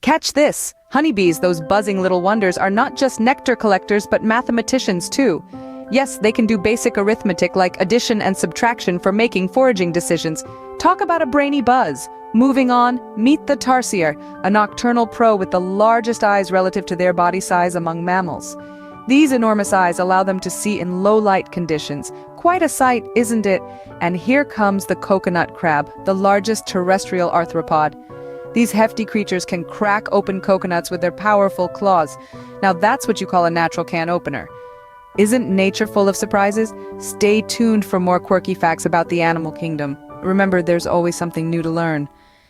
Catch this! Honeybees, those buzzing little wonders, are not just nectar collectors but mathematicians too. Yes, they can do basic arithmetic like addition and subtraction for making foraging decisions. Talk about a brainy buzz. Moving on, meet the Tarsier, a nocturnal prow with the largest eyes relative to their body size among mammals. These enormous eyes allow them to see in low light conditions. Quite a sight, isn't it? And here comes the coconut crab, the largest terrestrial arthropod. These hefty creatures can crack open coconuts with their powerful claws. Now that's what you call a natural can opener. Isn't nature full of surprises? Stay tuned for more quirky facts about the animal kingdom. Remember, there's always something new to learn.